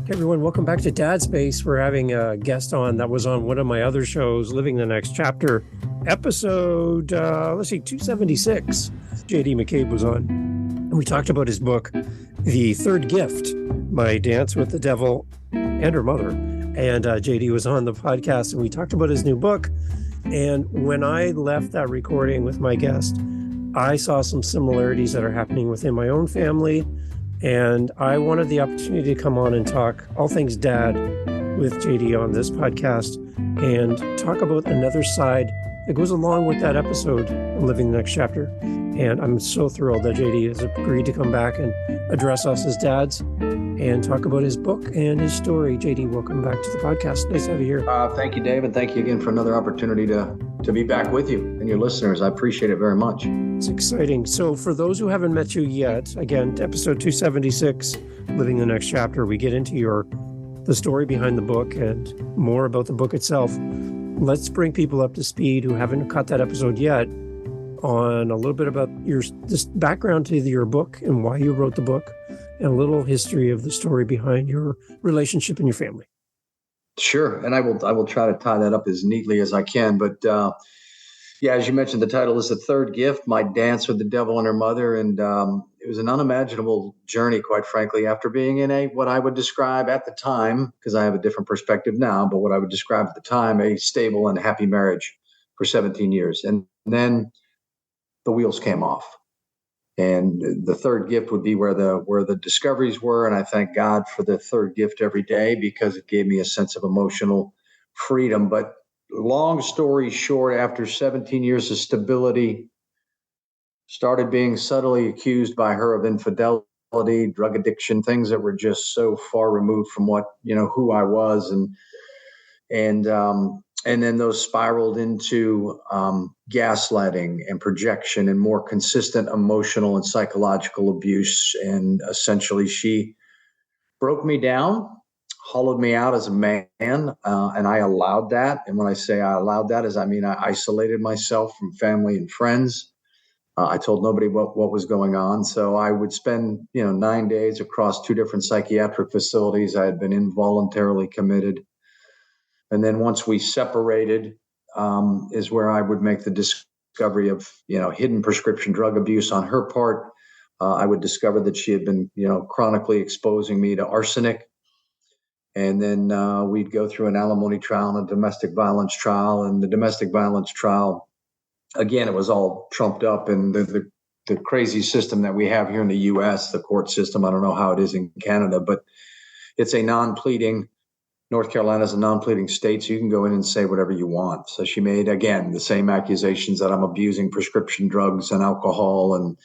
Hey everyone, welcome back to Dad Space. We're having a guest on that was on one of my other shows, Living the Next Chapter, episode, 276. JD McCabe was on. And we talked about his book, The Third Gift, My Dance with the Devil and Her Mother. And JD was on the podcast and we talked about his new book. And when I left that recording with my guest, I saw some similarities that are happening within my own family. And I wanted the opportunity to come on and talk all things dad with JD on this podcast and talk about another side that goes along with that episode of Living the Next Chapter. And I'm so thrilled that JD has agreed to come back and address us as dads and talk about his book and his story. JD, welcome back to the podcast. Nice to have you here. Thank you, David. Thank you again for another opportunity to be back with you and your listeners. I appreciate it very much. It's exciting. So for those who haven't met you yet, again, episode 276, Living the Next Chapter, we get into the story behind the book and more about the book itself. Let's bring people up to speed who haven't caught that episode yet on a little bit about this background to your book and why you wrote the book and a little history of the story behind your relationship and your family. Sure. And I will try to tie that up as neatly as I can. But yeah, as you mentioned, the title is The Third Gift, My Dance with the Devil and Her Mother. And it was an unimaginable journey, quite frankly, after being in what I would describe at the time, because I have a different perspective now, but what I would describe at the time, a stable and happy marriage for 17 years. And then the wheels came off. And the third gift would be where the discoveries were. And I thank God for the third gift every day because it gave me a sense of emotional freedom. But long story short, after 17 years of stability, started being subtly accused by her of infidelity, drug addiction, things that were just so far removed from who I was. And then those spiraled into gaslighting and projection and more consistent emotional and psychological abuse. And essentially, she broke me down, hollowed me out as a man, and I allowed that. And when I say I allowed that, I isolated myself from family and friends. I told nobody what was going on. So I would spend 9 days across 2 different psychiatric facilities. I had been involuntarily committed. And then once we separated, is where I would make the discovery of, hidden prescription drug abuse on her part. I would discover that she had been, chronically exposing me to arsenic. And then we'd go through an alimony trial and a domestic violence trial. And the domestic violence trial, again, it was all trumped up. And the crazy system that we have here in the U.S., the court system, I don't know how it is in Canada, but it's a non-pleading. North Carolina is a non-pleading state, so you can go in and say whatever you want. So she made, again, the same accusations that I'm abusing prescription drugs and alcohol. And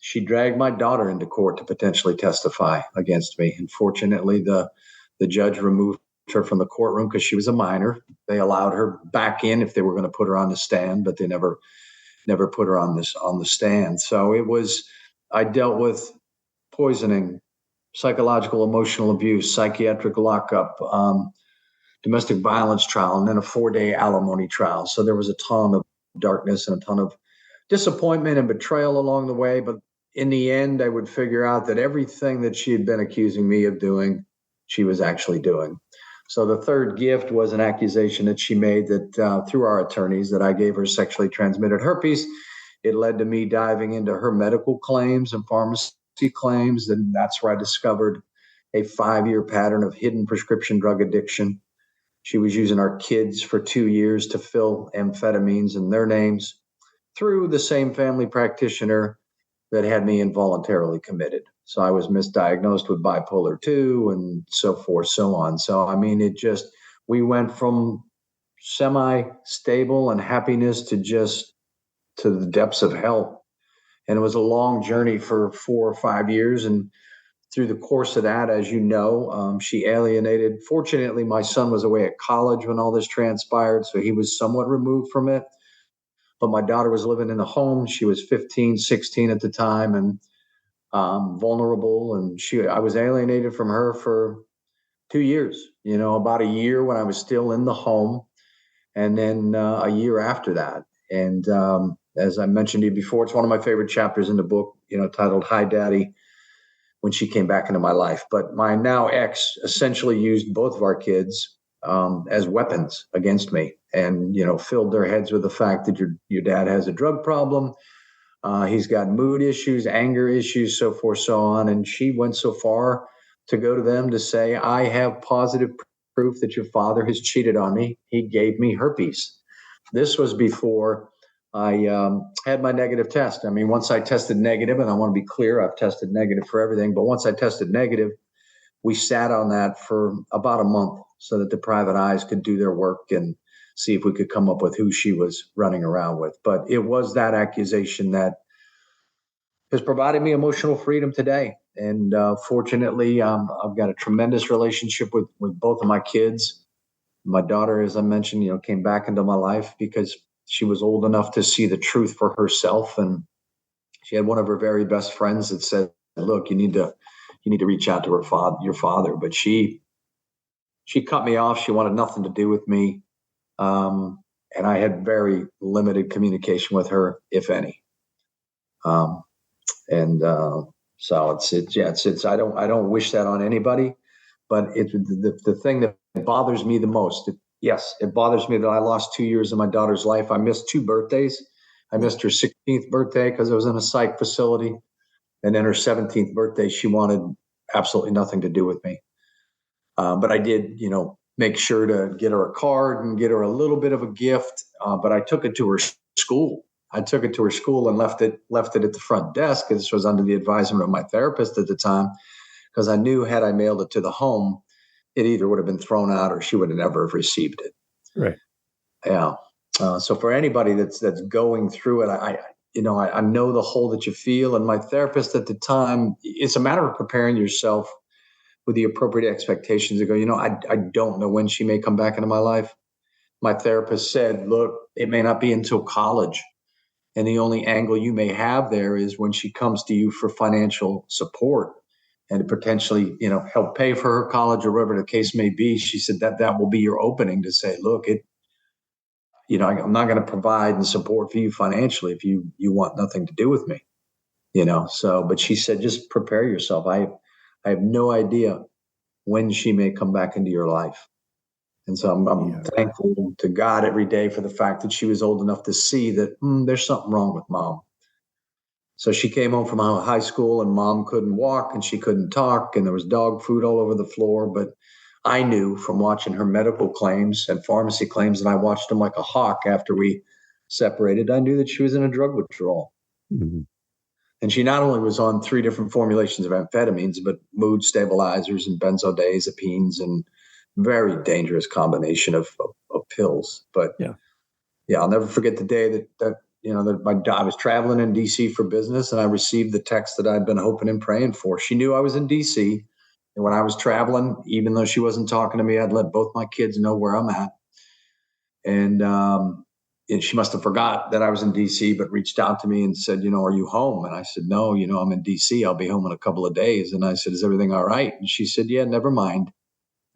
she dragged my daughter into court to potentially testify against me. And fortunately, the judge removed her from the courtroom because she was a minor. They allowed her back in if they were going to put her on the stand, but they never put her on the stand. So I dealt with poisoning, psychological, emotional abuse, psychiatric lockup, domestic violence trial, and then a 4-day alimony trial. So there was a ton of darkness and a ton of disappointment and betrayal along the way. But in the end, I would figure out that everything that she had been accusing me of doing, she was actually doing. So the third gift was an accusation that she made that through our attorneys that I gave her sexually transmitted herpes. It led to me diving into her medical claims and pharmacy claims, and that's where I discovered a 5-year pattern of hidden prescription drug addiction. She was using our kids for 2 years to fill amphetamines in their names through the same family practitioner that had me involuntarily committed. So I was misdiagnosed with bipolar 2 and so forth, so on. So, we went from semi-stable and happiness to the depths of hell. And it was a long journey for 4 or 5 years. And through the course of that, as you know, she alienated. Fortunately, my son was away at college when all this transpired, so he was somewhat removed from it. But my daughter was living in the home. She was 15, 16 at the time and vulnerable. And I was alienated from her for 2 years, about a year when I was still in the home. And then a year after that. And as I mentioned to you before, it's one of my favorite chapters in the book, titled Hi, Daddy, when she came back into my life. But my now ex essentially used both of our kids as weapons against me, and filled their heads with the fact that your dad has a drug problem. He's got mood issues, anger issues, so forth, so on. And she went so far to go to them to say, I have positive proof that your father has cheated on me. He gave me herpes. This was before I had my negative test. I mean, once I tested negative, and I want to be clear, I've tested negative for everything, but once I tested negative, we sat on that for about a month so that the private eyes could do their work and see if we could come up with who she was running around with. But it was that accusation that has provided me emotional freedom today. And fortunately, I've got a tremendous relationship with both of my kids. My daughter, as I mentioned, came back into my life because she was old enough to see the truth for herself. And she had one of her very best friends that said, look, you need to reach out to your father. But she cut me off. She wanted nothing to do with me. And I had very limited communication with her, if any. So it's I don't wish that on anybody, but it's the thing that bothers me the most. It bothers me that I lost 2 years of my daughter's life. I missed 2 birthdays. I missed her 16th birthday because I was in a psych facility. And then her 17th birthday, she wanted absolutely nothing to do with me. But I did, make sure to get her a card and get her a little bit of a gift. But I took it to her school. I took it to her school and left it at the front desk. This was under the advisement of my therapist at the time, because I knew had I mailed it to the home, it either would have been thrown out or she would have never have received it. Right. Yeah. So for anybody that's going through it, I know the hole that you feel. And my therapist at the time, it's a matter of preparing yourself with the appropriate expectations to go, I don't know when she may come back into my life. My therapist said, look, it may not be until college. And the only angle you may have there is when she comes to you for financial support and to potentially, help pay for her college or whatever the case may be. She said that will be your opening to say, look, I'm not going to provide and support for you financially if you want nothing to do with me, but she said, just prepare yourself. I have no idea when she may come back into your life. And so I'm thankful to God every day for the fact that she was old enough to see that there's something wrong with mom. So she came home from high school and mom couldn't walk and she couldn't talk and there was dog food all over the floor. But I knew from watching her medical claims and pharmacy claims, and I watched them like a hawk after we separated, I knew that she was in a drug withdrawal. Mm-hmm. And she not only was on 3 different formulations of amphetamines, but mood stabilizers and benzodiazepines and very dangerous combination of pills. But I'll never forget the day that I was traveling in DC for business and I received the text that I'd been hoping and praying for. She knew I was in DC. And when I was traveling, even though she wasn't talking to me, I'd let both my kids know where I'm at. And she must have forgot that I was in DC, but reached out to me and said, are you home? And I said, no, I'm in DC. I'll be home in a couple of days. And I said, is everything all right? And she said, yeah, never mind.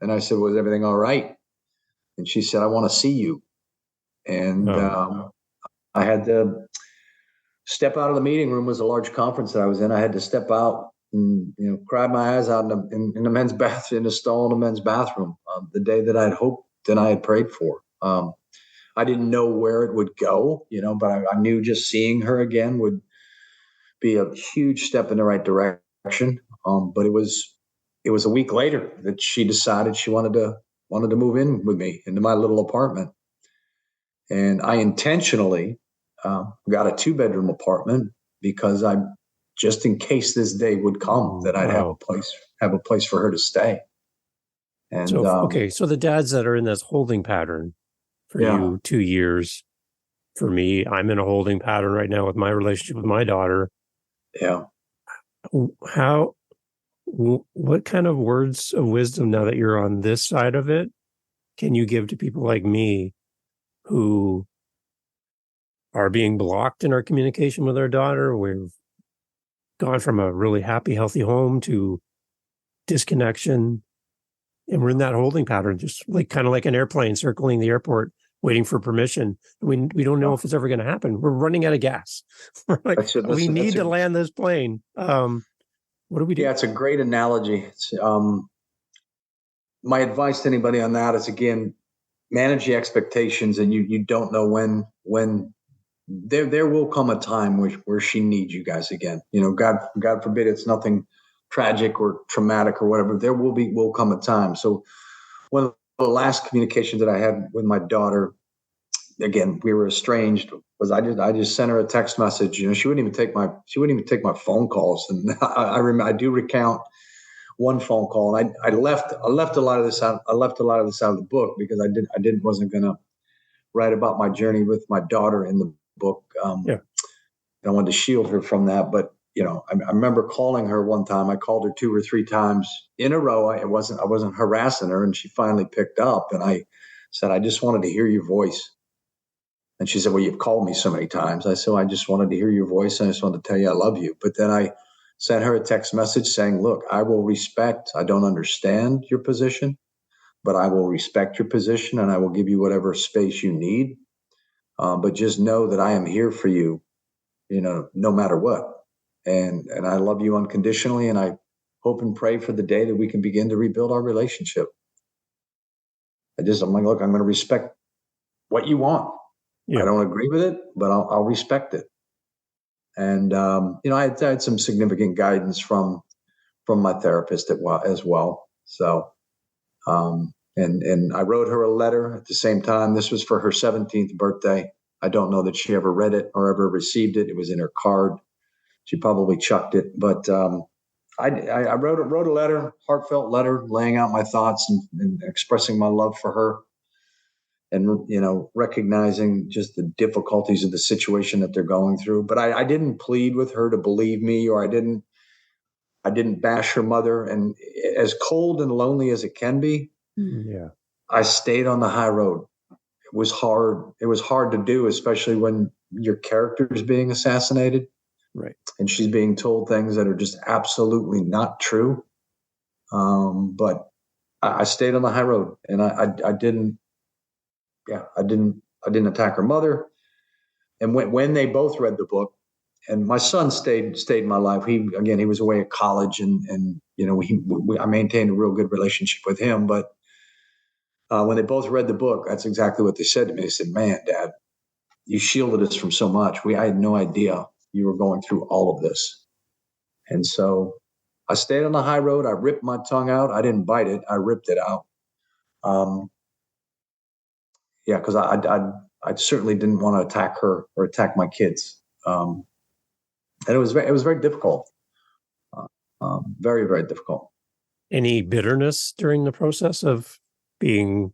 And I said, was everything all right? And she said, I want to see you. And I had to step out of the meeting room. It was a large conference that I was in. I had to step out and, cry my eyes out in the men's bathroom, in a stall in the men's bathroom, the day that I'd hoped and I had prayed for. I didn't know where it would go, but I knew just seeing her again would be a huge step in the right direction. But it was a week later that she decided she wanted to move in with me into my little apartment. And I intentionally got a 2-bedroom apartment because just in case this day would come that I'd have a place for her to stay. And so the dads that are in this holding pattern for you, 2 years. For me, I'm in a holding pattern right now with my relationship with my daughter. Yeah. What kind of words of wisdom, now that you're on this side of it, can you give to people like me who are being blocked in our communication with our daughter? We've gone from a really happy, healthy home to disconnection. And we're in that holding pattern, just kind of like an airplane circling the airport, waiting for permission. We don't know if it's ever going to happen. We're running out of gas. We're like, we need to land this plane. What do we do? Yeah, it's a great analogy. My advice to anybody on that is, again, manage the expectations, and you don't know when there will come a time where she needs you guys again. God forbid it's nothing tragic or traumatic or whatever. There will come a time. So one of the last communications that I had with my daughter, again, we were estranged, was I just sent her a text message. She wouldn't even take my phone calls. And I do recount one phone call, and I left a lot of this out. I left a lot of this out of the book because wasn't going to write about my journey with my daughter in the book. Yeah. I wanted to shield her from that. But I remember calling her one time. I called her 2 or 3 times in a row. I wasn't harassing her, and she finally picked up. And I said, I just wanted to hear your voice. And she said, well, you've called me so many times. I said, I just wanted to hear your voice. And I just wanted to tell you I love you. But then I sent her a text message saying, look, I don't understand your position, but I will respect your position, and I will give you whatever space you need. But just know that I am here for you, no matter what. And I love you unconditionally. And I hope and pray for the day that we can begin to rebuild our relationship. I'm like, look, I'm going to respect what you want. Yeah. I don't agree with it, but I'll respect it. And, I had some significant guidance from my therapist as well. So, and I wrote her a letter at the same time. This was for her 17th birthday. I don't know that she ever read it or ever received it. It was in her card. She probably chucked it, but I wrote a letter, heartfelt letter, laying out my thoughts and expressing my love for her. And, recognizing just the difficulties of the situation that they're going through. But I didn't plead with her to believe me, or I didn't bash her mother. And as cold and lonely as it can be, yeah, I stayed on the high road. It was hard. It was hard to do, especially when your character is being assassinated. Right. And she's being told things that are just absolutely not true. But I stayed on the high road, and I didn't attack her mother. And when they both read the book, and my son stayed in my life. He was away at college, and I maintained a real good relationship with him. But when they both read the book, that's exactly what they said to me. They said, "Man, Dad, you shielded us from so much. I had no idea you were going through all of this." And so I stayed on the high road. I ripped my tongue out. I didn't bite it. I ripped it out. Because I certainly didn't want to attack her or attack my kids. And it was very difficult. Very, very difficult. Any bitterness during the process of being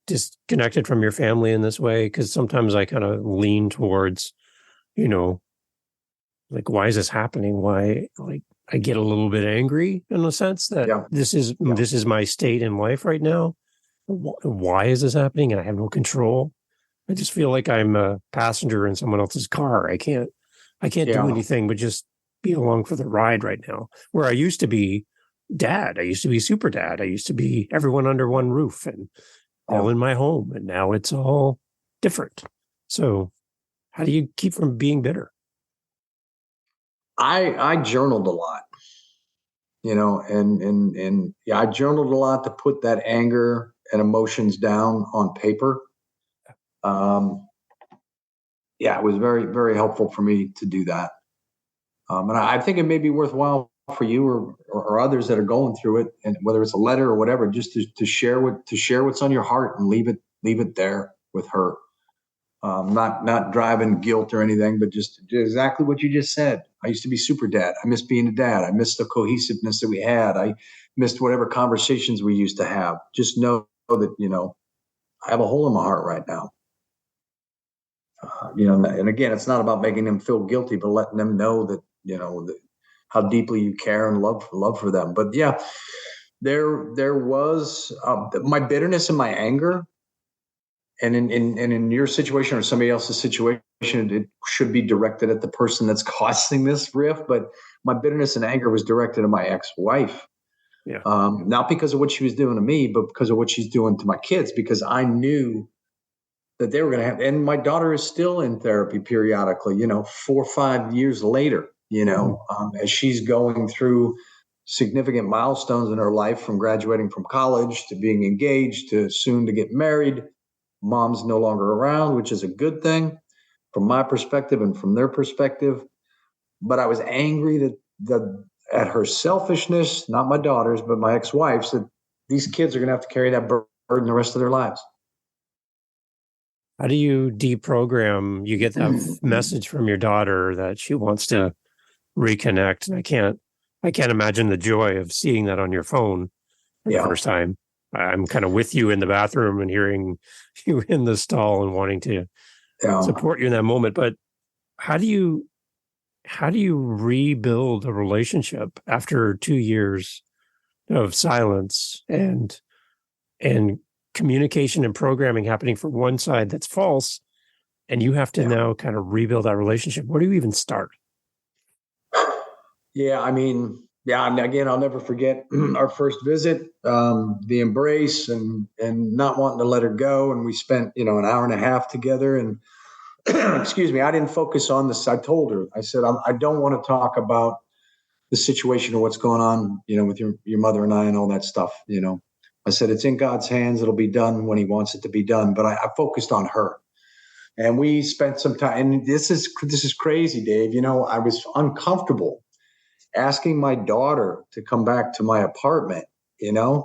disconnected from your family in this way? Because sometimes I kind of lean towards, like, why is this happening? Why, like, I get a little bit angry in the sense that this is my state in life right now. Why is this happening? And I have no control. I just feel like I'm a passenger in someone else's car. I can't do anything but just be along for the ride right now. Where I used to be dad, I used to be super dad. I used to be everyone under one roof and all in my home. And now it's all different. So how do you keep from being bitter? I journaled a lot, and I journaled a lot to put that anger and emotions down on paper. It was very, very helpful for me to do that. And I think it may be worthwhile for you or others that are going through it, and whether it's a letter or whatever, just to share what's on your heart and leave it there with her. Not driving guilt or anything, but just exactly what you just said. I used to be super dad. I miss being a dad. I miss the cohesiveness that we had. I missed whatever conversations we used to have. Just know that, I have a hole in my heart right now. And again, it's not about making them feel guilty, but letting them know that, how deeply you care and love for them. But yeah, there was my bitterness and my anger. And in your situation or somebody else's situation, it should be directed at the person that's causing this rift. But my bitterness and anger was directed at my ex-wife. Yeah. Not because of what she was doing to me, but because of what she's doing to my kids, because I knew that they were going to have, and my daughter is still in therapy periodically, 4 or 5 years later, as she's going through significant milestones in her life, from graduating from college to being engaged to soon to get married. Mom's no longer around, which is a good thing from my perspective and from their perspective. But I was angry at her selfishness, not my daughter's, but my ex-wife's, that these kids are going to have to carry that burden the rest of their lives. How do you deprogram? You get that message from your daughter that she wants to reconnect, and I can't imagine the joy of seeing that on your phone for the first time. I'm kind of with you in the bathroom and hearing you in the stall and wanting to support you in that moment. But how do you rebuild a relationship after 2 years of silence and communication and programming happening from one side that's false, and you have to now kind of rebuild that relationship? Where do you even start? And again, I'll never forget our first visit, the embrace and not wanting to let her go. And we spent, an hour and a half together. And excuse me, I didn't focus on this. I told her, I said, I don't want to talk about the situation or what's going on, with your mother and I and all that stuff. I said, it's in God's hands. It'll be done when he wants it to be done. But I focused on her. And we spent some time. And this is crazy, Dave. I was uncomfortable asking my daughter to come back to my apartment,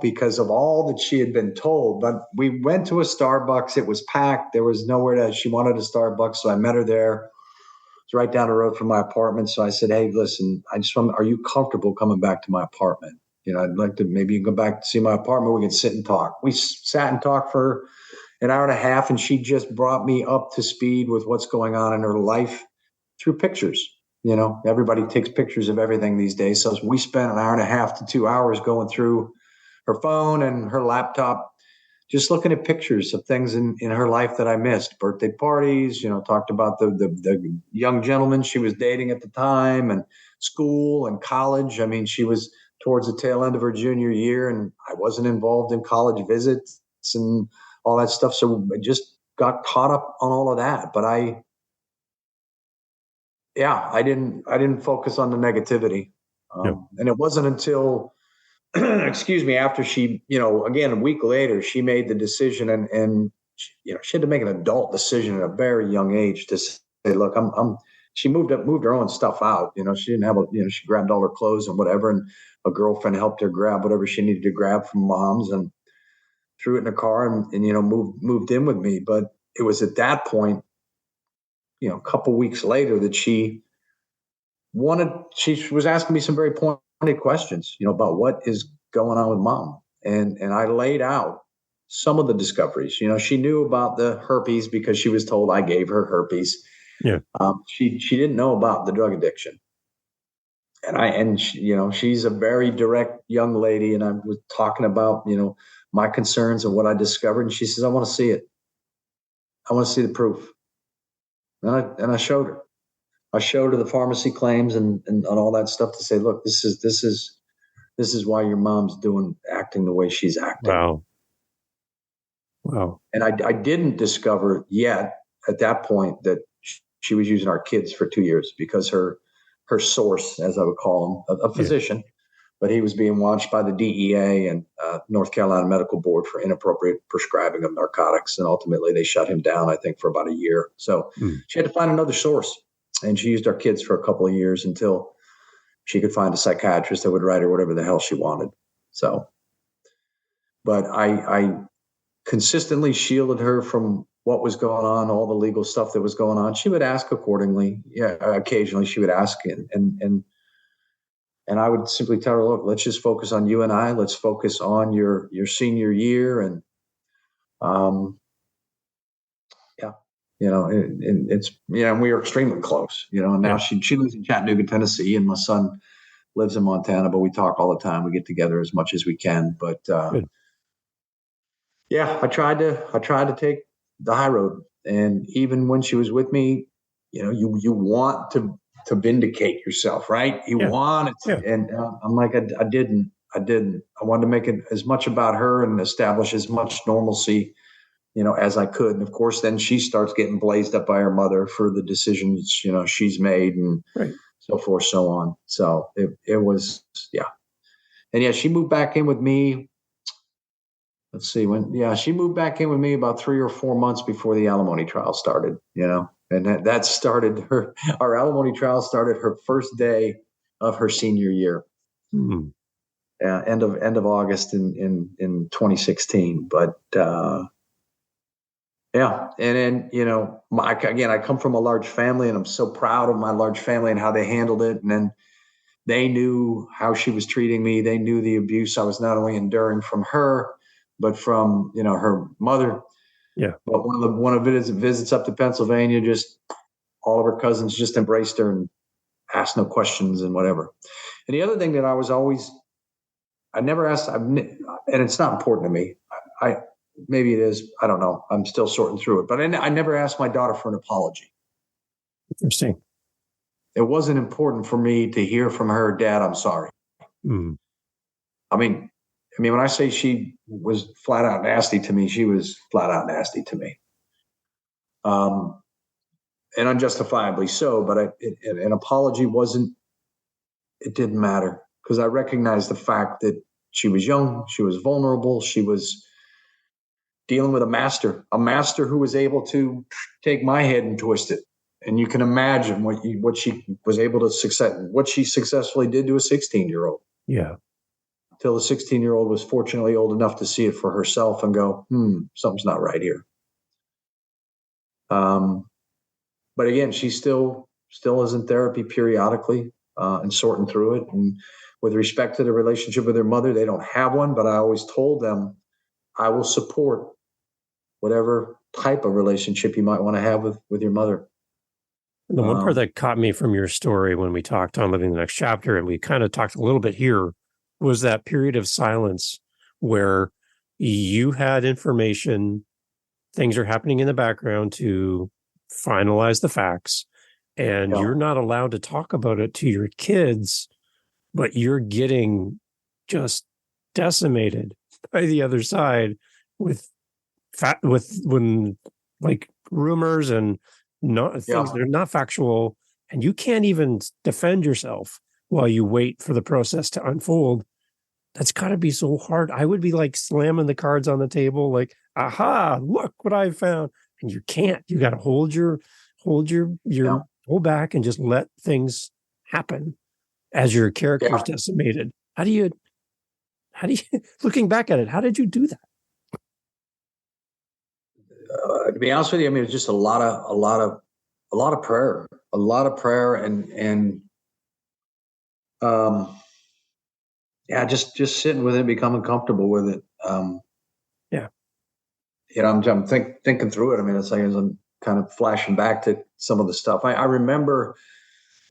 because of all that she had been told. But we went to a Starbucks. It was packed. There was nowhere she wanted a Starbucks. So I met her there. It's right down the road from my apartment. So I said, hey, listen, are you comfortable coming back to my apartment? I'd like to, maybe you can go back to see my apartment. We can sit and talk. We sat and talked for an hour and a half, and she just brought me up to speed with what's going on in her life through pictures. Everybody takes pictures of everything these days. So we spent an hour and a half to 2 hours going through her phone and her laptop, just looking at pictures of things in her life that I missed. Birthday parties, talked about the young gentleman she was dating at the time, and school and college. I mean, she was towards the tail end of her junior year, and I wasn't involved in college visits and all that stuff. So I just got caught up on all of that. But I didn't focus on the negativity. And it wasn't until, after she, again, a week later, she made the decision and she had to make an adult decision at a very young age to say, look, she moved her own stuff out. She didn't have she grabbed all her clothes and whatever. And a girlfriend helped her grab whatever she needed to grab from mom's and threw it in a car and moved in with me. But it was at that point, a couple weeks later, that she was asking me some very pointed questions, about what is going on with mom. And I laid out some of the discoveries. She knew about the herpes because she was told I gave her herpes. Yeah. She didn't know about the drug addiction. And she's a very direct young lady. And I was talking about, my concerns and what I discovered. And she says, I want to see it. I want to see the proof. And I showed her. I showed her the pharmacy claims and all that stuff to say, look, this is why your mom's acting the way she's acting. Wow. And I didn't discover yet at that point that she was using our kids for 2 years, because her source, as I would call him, a physician, but he was being watched by the DEA and North Carolina Medical Board for inappropriate prescribing of narcotics. And ultimately they shut him down, I think, for about a year. So she had to find another source. And she used our kids for a couple of years until she could find a psychiatrist that would write her whatever the hell she wanted. So, but I consistently shielded her from what was going on, all the legal stuff that was going on. She would ask accordingly. Yeah, occasionally she would ask, and I would simply tell her, look, let's just focus on you and I. Let's focus on your senior year, and and it's, and we are extremely close, and now she lives in Chattanooga, Tennessee, and my son lives in Montana, but we talk all the time. We get together as much as we can. But I tried to take the high road. And even when she was with me, you want to vindicate yourself, right? You want it. And I'm like, I didn't. I wanted to make it as much about her and establish as much normalcy, as I could. And of course, then she starts getting blazed up by her mother for the decisions, she's made. And so forth, so on. So it was, yeah. And yeah, she moved back in with me. Let's see she moved back in with me about 3 or 4 months before the alimony trial started, and that started our alimony trial started her first day of her senior year. End of August in 2016. But yeah, and then I come from a large family, and I'm so proud of my large family and how they handled it. And then they knew how she was treating me. They knew the abuse I was not only enduring from her, but from her mother. Yeah. But one of the visits up to Pennsylvania, just all of her cousins just embraced her and asked no questions and whatever. And the other thing that I never asked, and it's not important to me. Maybe it is. I don't know. I'm still sorting through it. But I never asked my daughter for an apology. Interesting. It wasn't important for me to hear from her, Dad, I'm sorry. I mean, when I say she was flat out nasty to me, she was flat out nasty to me. And unjustifiably so. But an apology it didn't matter, because I recognized the fact that she was young, she was vulnerable, she was dealing with a master who was able to take my head and twist it. And you can imagine what she was able to what she successfully did to a 16-year-old. Yeah. Till the 16-year-old was fortunately old enough to see it for herself and go, something's not right here. But again, she still is in therapy periodically and sorting through it. And with respect to the relationship with her mother, they don't have one, but I always told them I will support whatever type of relationship you might want to have with your mother. The one part that caught me from your story when we talked on Living the Next Chapter, and we kind of talked a little bit here, was that period of silence where you had information, things are happening in the background to finalize the facts, and you're not allowed to talk about it to your kids, but you're getting just decimated by the other side with rumors and not things that are not factual, and you can't even defend yourself while you wait for the process to unfold. That's got to be so hard. I would be like slamming the cards on the table, like, aha, look what I found. And you can't. You got to hold your hold back and just let things happen as your character's decimated. How do you looking back at it, how did you do that? To be honest with you, it's just a lot of prayer, and just sitting with it, becoming comfortable with it. I'm thinking through it. It's like as I'm kind of flashing back to some of the stuff. I remember.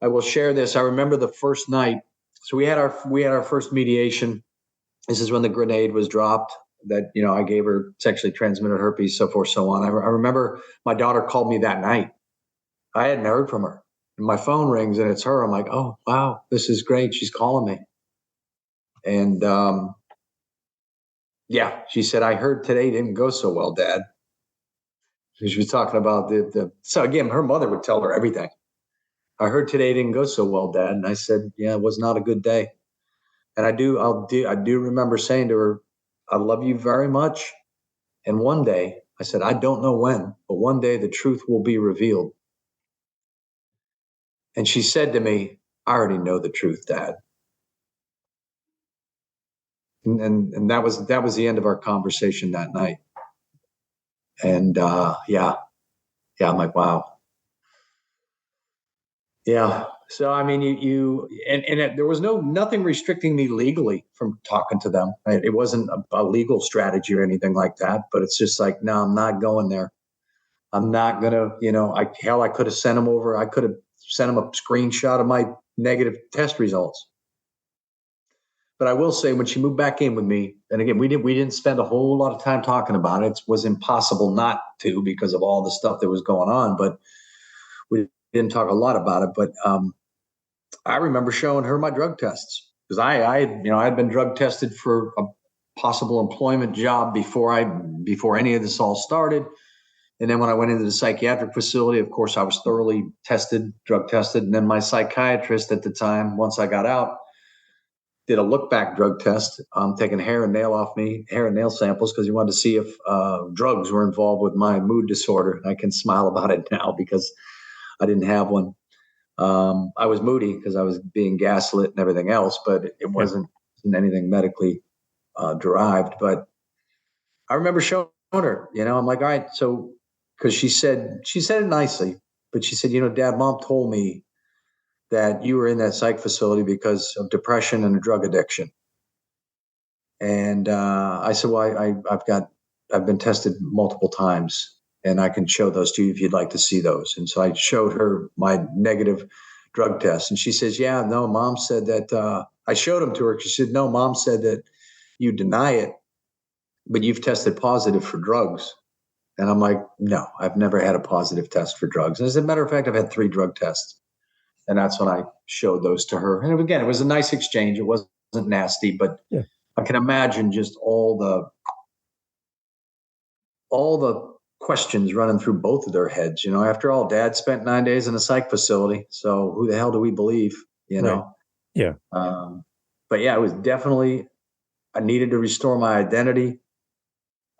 I will share this. I remember the first night. So we had our first mediation. This is when the grenade was dropped that, I gave her sexually transmitted herpes, so forth, so on. I remember my daughter called me that night. I hadn't heard from her. And my phone rings and it's her. I'm like, oh, wow, this is great. She's calling me. And she said, I heard today didn't go so well, Dad. She was talking about so again, her mother would tell her everything. I heard today didn't go so well, Dad. And I said, yeah, it was not a good day. And I do remember saying to her, I love you very much. And one day, I said, I don't know when, but one day the truth will be revealed. And she said to me, I already know the truth, Dad. And that was the end of our conversation that night. And I'm like, wow. Yeah. So, there was nothing restricting me legally from talking to them. It wasn't a legal strategy or anything like that, but it's just like, no, I'm not going there. I'm not going to, I could have sent them over. I could have sent them a screenshot of my negative test results. But I will say when she moved back in with me, and again, we didn't spend a whole lot of time talking about it. It was impossible not to because of all the stuff that was going on, but we didn't talk a lot about it. But I remember showing her my drug tests because I had been drug tested for a possible employment job before any of this all started. And then when I went into the psychiatric facility, of course, I was thoroughly tested, drug tested. And then my psychiatrist at the time, once I got out, did a look back drug test, taking hair and nail samples, because he wanted to see if drugs were involved with my mood disorder. I can smile about it now because I didn't have one. I was moody because I was being gaslit and everything else, but it wasn't anything medically derived. But I remember showing her, I'm like, all right, so, because she said it nicely, but she said, Dad, Mom told me that you were in that psych facility because of depression and a drug addiction. And I said, well, I've been tested multiple times, and I can show those to you if you'd like to see those. And so I showed her my negative drug test, and she says, yeah, no, Mom said that. I showed them to her. She said, no, Mom said that you deny it, but you've tested positive for drugs. And I'm like, no, I've never had a positive test for drugs. And as a matter of fact, I've had 3 drug tests. And that's when I showed those to her. And again, it was a nice exchange. It wasn't nasty, but I can imagine just all the questions running through both of their heads. After all, Dad spent 9 days in a psych facility. So who the hell do we believe, Right. Yeah. But yeah, it was definitely, I needed to restore my identity.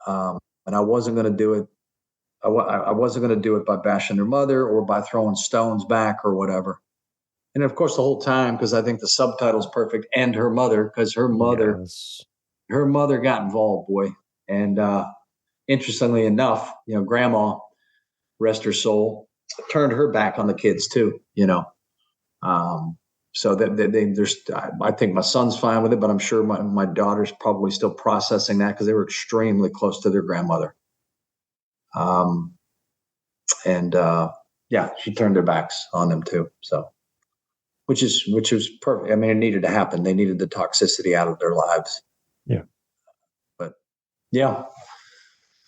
And I wasn't going to do it. I wasn't going to do it by bashing their mother or by throwing stones back or whatever. And of course, the whole time, because I think the subtitle's perfect, and her mother, because her mother got involved, boy. And interestingly enough, Grandma, rest her soul, turned her back on the kids too. So there's, I think my son's fine with it, but I'm sure my daughter's probably still processing that because they were extremely close to their grandmother. She turned their backs on them too. So, which was perfect. I mean, it needed to happen. They needed the toxicity out of their lives. Yeah. But yeah.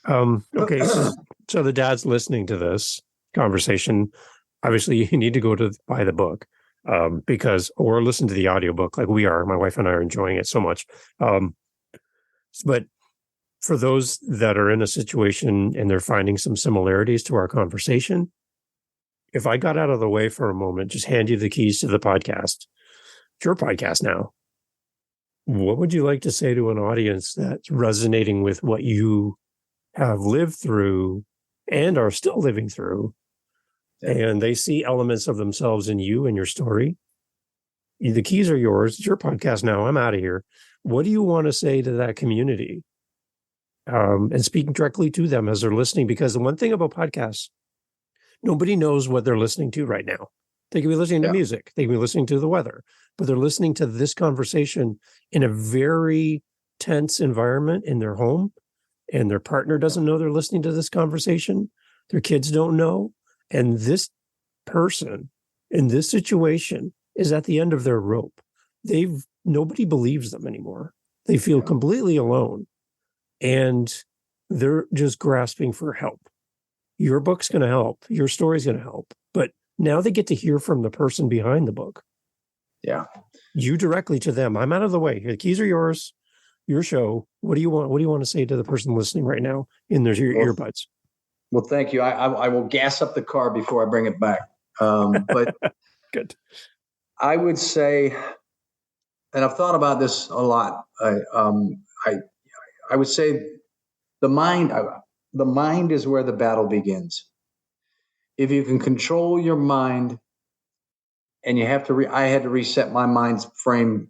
Okay. So the dad's listening to this conversation. Obviously, you need to go to buy the book, or listen to the audiobook like we are. My wife and I are enjoying it so much. But for those that are in a situation and they're finding some similarities to our conversation, if I got out of the way for a moment, just hand you the keys to the podcast. It's your podcast now. What would you like to say to an audience that's resonating with what you have lived through and are still living through, and they see elements of themselves in you and your story? The keys are yours. It's your podcast now. I'm out of here. What do you want to say to that community? And speaking directly to them as they're listening, because the one thing about podcasts, nobody knows what they're listening to right now. They can be listening to music. They can be listening to the weather, but they're listening to this conversation in a very tense environment in their home, and their partner doesn't know they're listening to this conversation. Their kids don't know. And this person in this situation is at the end of their rope. Nobody believes them anymore. They feel completely alone, and they're just grasping for help. Your book's going to help. Your story's going to help. But now they get to hear from the person behind the book. Yeah. You directly to them. I'm out of the way. The keys are yours. Your show. What do you want? What do you want to say to the person listening right now in their earbuds? Well, thank you. I will gas up the car before I bring it back. But good. I would say, and I've thought about this a lot. I would say the mind is where the battle begins. If you can control your mind, and you have to, I had to reset my mind's frame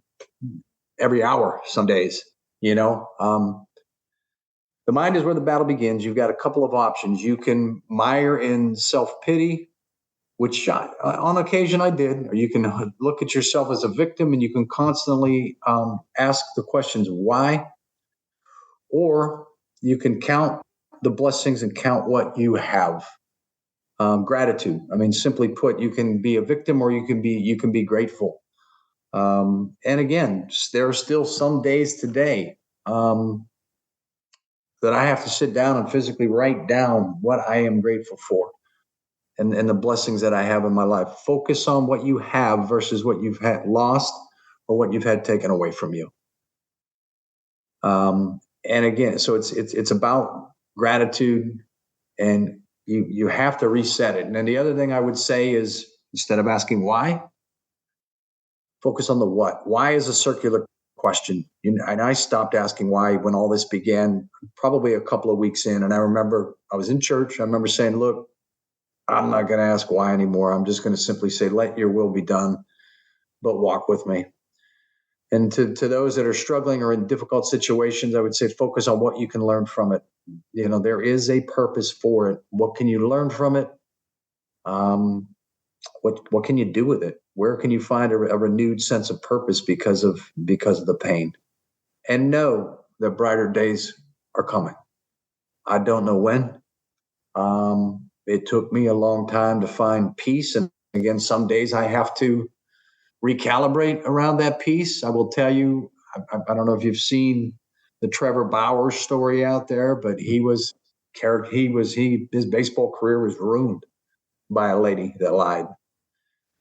every hour some days, the mind is where the battle begins. You've got a couple of options. You can mire in self-pity, which on occasion I did, or you can look at yourself as a victim and you can constantly ask the questions, why? Or you can count the blessings and count what you have. Gratitude. I mean, simply put, you can be a victim or you can be grateful. And again, there are still some days today that I have to sit down and physically write down what I am grateful for and the blessings that I have in my life. Focus on what you have versus what you've had lost or what you've had taken away from you. And again, so it's about gratitude and you have to reset it. And then the other thing I would say is, instead of asking why, focus on the what. Why is a circular question. And I stopped asking why when all this began, probably a couple of weeks in. And I remember I was in church. I remember saying, look, I'm not going to ask why anymore. I'm just going to simply say, let your will be done, but walk with me. And to those that are struggling or in difficult situations, I would say focus on what you can learn from it. There is a purpose for it. What can you learn from it? What can you do with it? Where can you find a renewed sense of purpose because of the pain? And know that brighter days are coming. I don't know when. It took me a long time to find peace. And again, some days I have to recalibrate around that peace. I will tell you, I don't know if you've seen the Trevor Bauer story out there, but his baseball career was ruined by a lady that lied.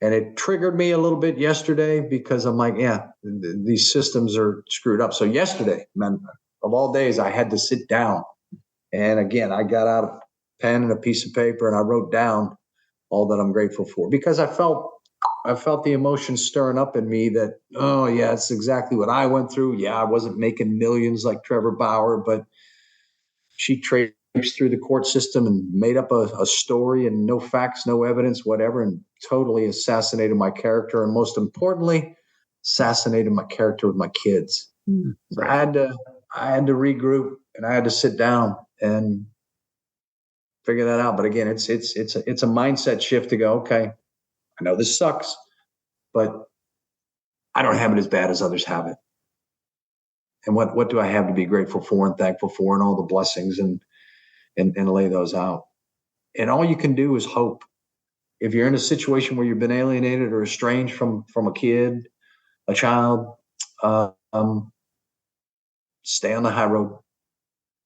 And it triggered me a little bit yesterday because I'm like, yeah, these systems are screwed up. So yesterday, man, of all days, I had to sit down. And again, I got out a pen and a piece of paper and I wrote down all that I'm grateful for, because I felt the emotions stirring up in me that, oh yeah, it's exactly what I went through. Yeah, I wasn't making millions like Trevor Bauer, but she traipsed through the court system and made up a story and no facts, no evidence, whatever, and totally assassinated my character. And most importantly, assassinated my character with my kids. Mm-hmm. So I had to regroup and I had to sit down and figure that out. But again, it's a mindset shift to go, okay, I know this sucks, but I don't have it as bad as others have it. And what do I have to be grateful for and thankful for, and all the blessings and lay those out. And all you can do is hope. If you're in a situation where you've been alienated or estranged from a kid, a child, stay on the high road.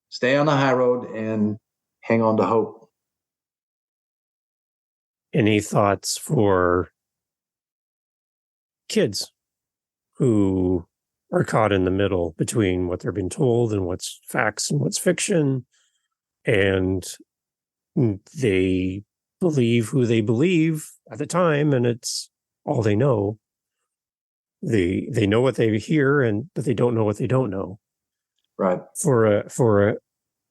Stay on the high road and hang on to hope. Any thoughts for kids who are caught in the middle between what they're being told and what's facts and what's fiction, and they believe who they believe at the time, and it's all they know. They know what they hear, but they don't know what they don't know. Right. For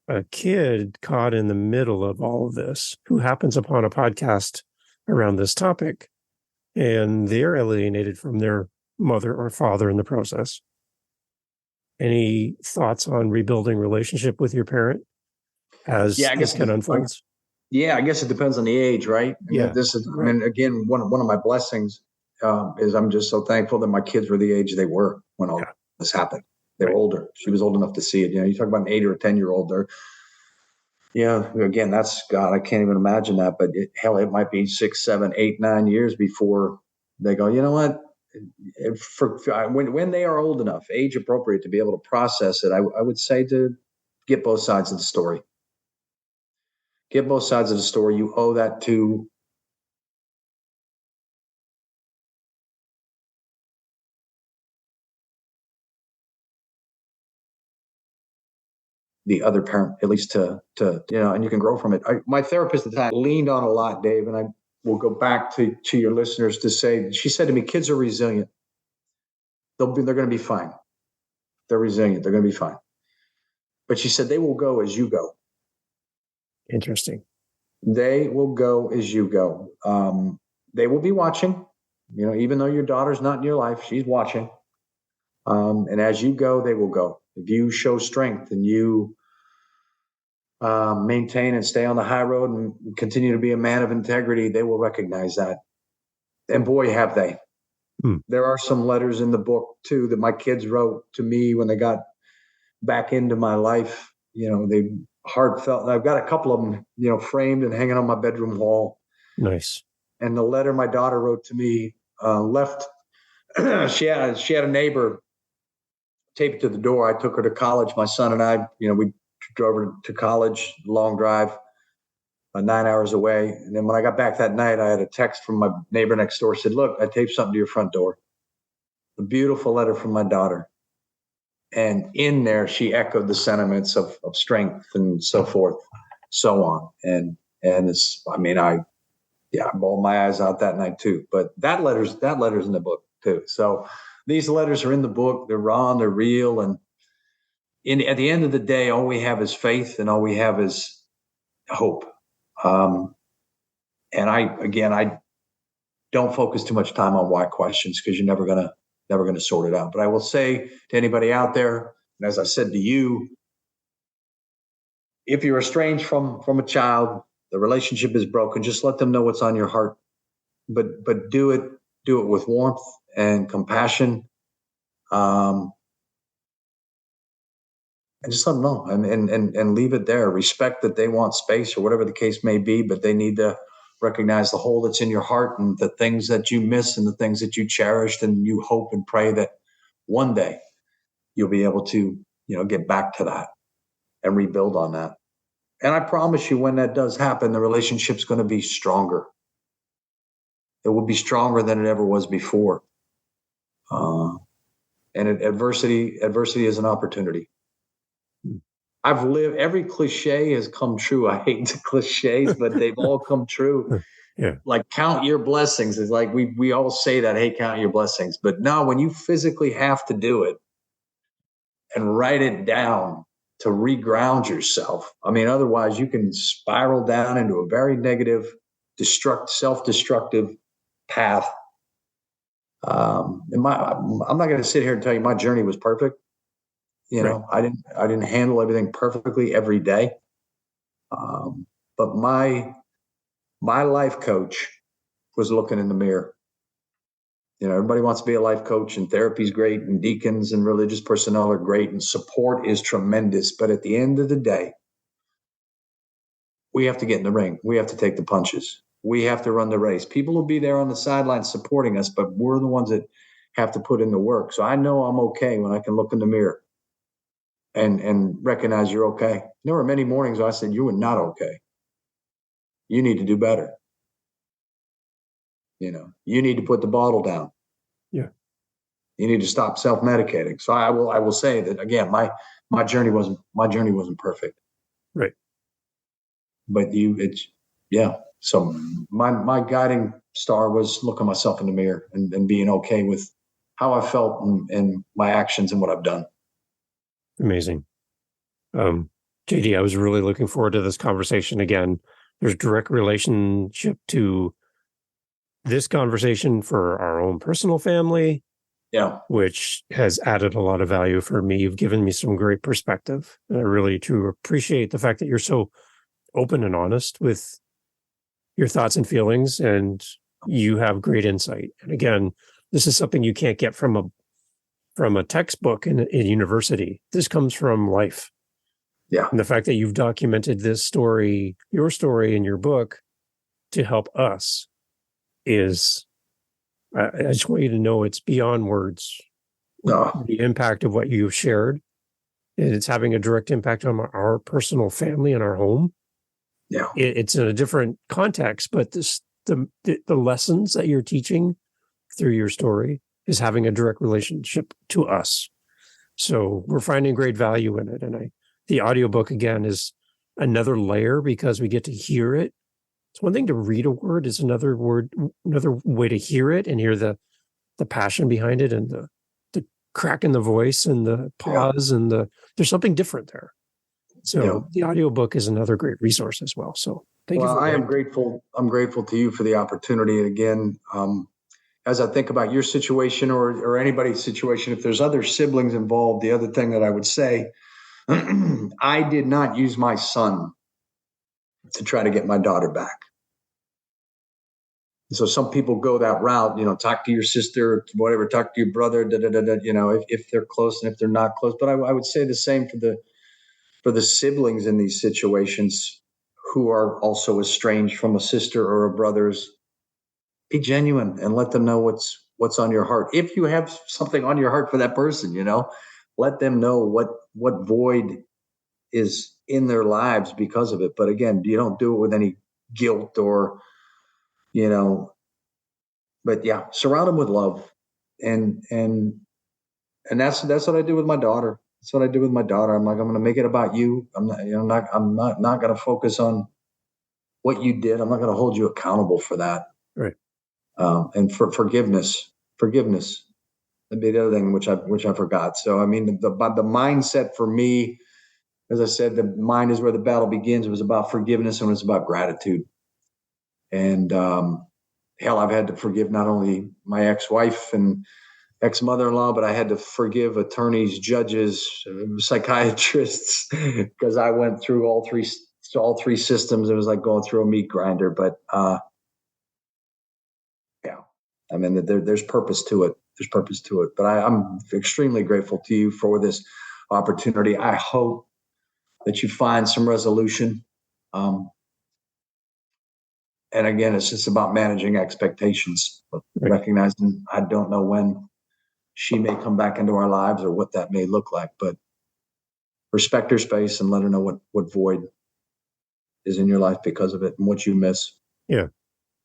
a kid caught in the middle of all of this, who happens upon a podcast around this topic, and they're alienated from their mother or father in the process. Any thoughts on rebuilding relationship with your parent as this kind of unfolds? I guess it depends on the age, right? Yeah. This is, right. I mean, again, one of my blessings is I'm just so thankful that my kids were the age they were when all this happened. They were older. She was old enough to see it. You talk about an 8 or a 10-year-old there. Yeah, again, that's God. I can't even imagine that. But it might be 6, 7, 8, 9 years before they go, you know what? When they are old enough, age appropriate to be able to process it, I would say to get both sides of the story. Get both sides of the story. You owe that to the other parent, at least to and you can grow from it. My therapist at the time leaned on a lot, Dave, and I will go back to your listeners to say, she said to me, kids are resilient. They're going to be fine. They're resilient. They're going to be fine. But she said, they will go as you go. Interesting. They will go as you go. They will be watching, even though your daughter's not in your life, she's watching. And as you go, they will go. If you show strength and you maintain and stay on the high road and continue to be a man of integrity, they will recognize that. And boy, have they. There are some letters in the book, too, that my kids wrote to me when they got back into my life. They heartfelt. And I've got a couple of them, framed and hanging on my bedroom wall. Nice. And the letter my daughter wrote to me left. She had a neighbor taped to the door. I took her to college. My son and I, we drove her to college, long drive, 9 hours away. And then when I got back that night, I had a text from my neighbor next door. Said, look, I taped something to your front door. A beautiful letter from my daughter. And in there, she echoed the sentiments of strength and so forth, so on. And And I bawled my eyes out that night too. But that letter's in the book too. So these letters are in the book. They're raw and they're real. And at the end of the day, all we have is faith, and all we have is hope. And I don't focus too much time on why questions, because you're never gonna sort it out. But I will say to anybody out there, and as I said to you, if you're estranged from a child, the relationship is broken, just let them know what's on your heart. But do it with warmth and compassion. And just let them know, and leave it there. Respect that they want space or whatever the case may be, but they need to recognize the hole that's in your heart and the things that you miss and the things that you cherished, and you hope and pray that one day you'll be able to, get back to that and rebuild on that. And I promise you, when that does happen, the relationship's going to be stronger. It will be stronger than it ever was before. And adversity is an opportunity. I've lived, every cliche has come true. I hate the cliches, but they've all come true. Yeah. Like, count your blessings. It's like we all say that, hey, count your blessings. But no, when you physically have to do it and write it down to reground yourself, otherwise you can spiral down into a very negative, self-destructive path. I'm not going to sit here and tell you my journey was perfect. Right. I didn't handle everything perfectly every day. But my life coach was looking in the mirror. Everybody wants to be a life coach, and therapy is great, and deacons and religious personnel are great, and support is tremendous. But at the end of the day, we have to get in the ring. We have to take the punches. We have to run the race. People will be there on the sidelines supporting us, but we're the ones that have to put in the work. So I know I'm okay when I can look in the mirror and recognize you're okay. There were many mornings where I said, you were not okay. You need to do better. You need to put the bottle down. Yeah. You need to stop self-medicating. So I will say that again, my journey wasn't perfect. Right. But So my guiding star was looking myself in the mirror and being okay with how I felt and my actions and what I've done. Amazing. JD, I was really looking forward to this conversation again. There's direct relationship to this conversation for our own personal family, which has added a lot of value for me. You've given me some great perspective. And I really do appreciate the fact that you're so open and honest with your thoughts and feelings, and you have great insight. And again, this is something you can't get from a textbook in university. This comes from life. Yeah. And the fact that you've documented this story, your story in your book, to help us is, I just want you to know it's beyond words. The impact of what you've shared, and it's having a direct impact on our personal family and our home. Yeah. It's in a different context, but the lessons that you're teaching through your story is having a direct relationship to us. So we're finding great value in it. And the audiobook, again, is another layer because we get to hear it. It's one thing to read a word, it's another way to hear it and hear the passion behind it and the crack in the voice and the pause and there's something different there. So the audiobook is another great resource as well. So thank you. I am grateful. I'm grateful to you for the opportunity. And again, as I think about your situation or anybody's situation, if there's other siblings involved, the other thing that I would say, I did not use my son to try to get my daughter back. So some people go that route, talk to your sister, whatever, talk to your brother, if they're close and if they're not close. But I would say the same for the siblings in these situations who are also estranged from a sister or a brother's. Be genuine and let them know what's on your heart. If you have something on your heart for that person, let them know what void is in their lives because of it. But again, you don't do it with any guilt or, but surround them with love. And that's what I do with my daughter. That's what I do with my daughter. I'm like, I'm going to make it about you. I'm not going to focus on what you did. I'm not going to hold you accountable for that. Right. And for forgiveness. That'd be the other thing which I forgot. So I mean, the mindset for me, as I said, the mind is where the battle begins. It was about forgiveness and it was about gratitude. And hell, I've had to forgive not only my ex-wife and ex-mother-in-law, but I had to forgive attorneys, judges, psychiatrists, because I went through all three systems. It was like going through a meat grinder. But yeah, I mean, there's purpose to it. There's purpose to it. But I'm extremely grateful to you for this opportunity. I hope that you find some resolution. And again, it's just about managing expectations, but recognizing I don't know when she may come back into our lives or what that may look like, but respect her space and let her know what void is in your life because of it and what you miss. Yeah.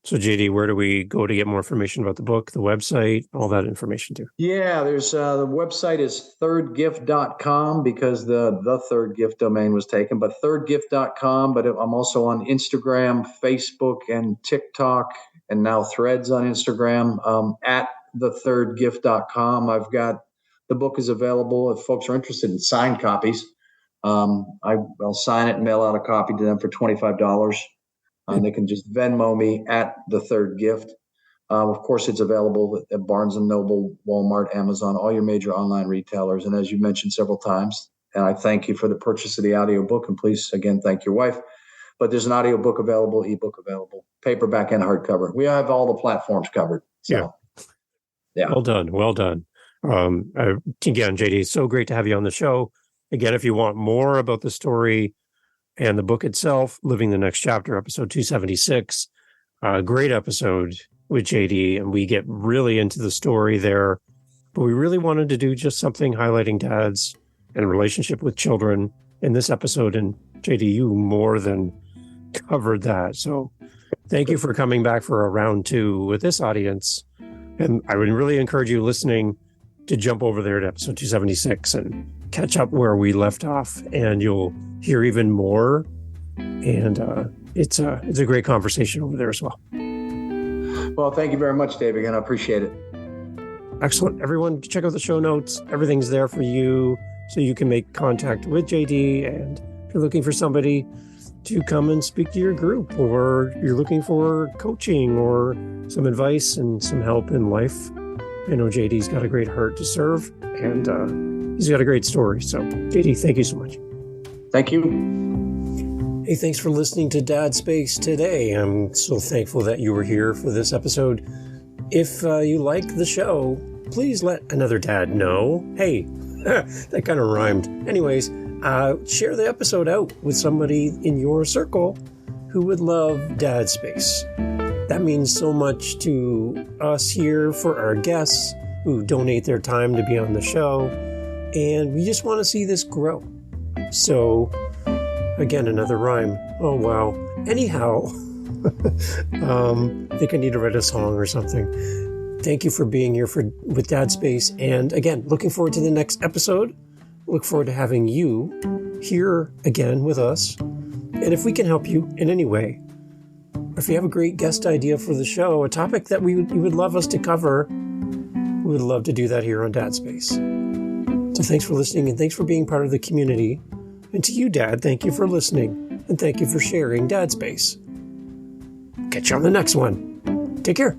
So JD, where do we go to get more information about the book, the website, all that information too? Yeah, there's the website is thirdgift.com because the third gift domain was taken, but thirdgift.com. But I'm also on Instagram, Facebook, and TikTok, and now Threads on Instagram at thethirdgift.com. I've got the book is available if folks are interested in signed copies. I'll sign it and mail out a copy to them for $25. They can just Venmo me at the third gift. Of course, it's available at Barnes & Noble, Walmart, Amazon, all your major online retailers. And as you mentioned several times, and I thank you for the purchase of the audiobook. And please, again, thank your wife. But there's an audiobook available, ebook available, paperback and hardcover. We have all the platforms covered. So, yeah. Well done. Well done. Again, JD, it's so great to have you on the show. Again, if you want more about the story and the book itself, Living the Next Chapter, episode 276, great episode with JD, and we get really into the story there. But we really wanted to do just something highlighting dads and relationship with children in this episode. And JD, you more than covered that. So thank you for coming back for a round two with this audience. And I would really encourage you listening to jump over there to episode 276 and catch up where we left off, and you'll hear even more. And it's a great conversation over there as well. Well, thank you very much, Dave. Again, I appreciate it. Excellent. Everyone, check out the show notes. Everything's there for you so you can make contact with JD. And if you're looking for somebody to come and speak to your group, or you're looking for coaching or some advice and some help in life, I know JD's got a great heart to serve, and he's got a great story. So, JD, thank you so much. Thank you. Hey, thanks for listening to Dad Space today. I'm so thankful that you were here for this episode. If you like the show, please let another dad know. Hey, that kind of rhymed. Anyways, share the episode out with somebody in your circle who would love Dad Space. That means so much to us here for our guests who donate their time to be on the show. And we just want to see this grow. So, again, another rhyme. Oh, wow. Anyhow, I think I need to write a song or something. Thank you for being here with Dad Space. And again, looking forward to the next episode. Look forward to having you here again with us. And if we can help you in any way, if you have a great guest idea for the show, a topic that you would love us to cover, we would love to do that here on Dad Space. So thanks for listening, and thanks for being part of the community. And to you, Dad, thank you for listening, and thank you for sharing Dad Space. Catch you on the next one. Take care.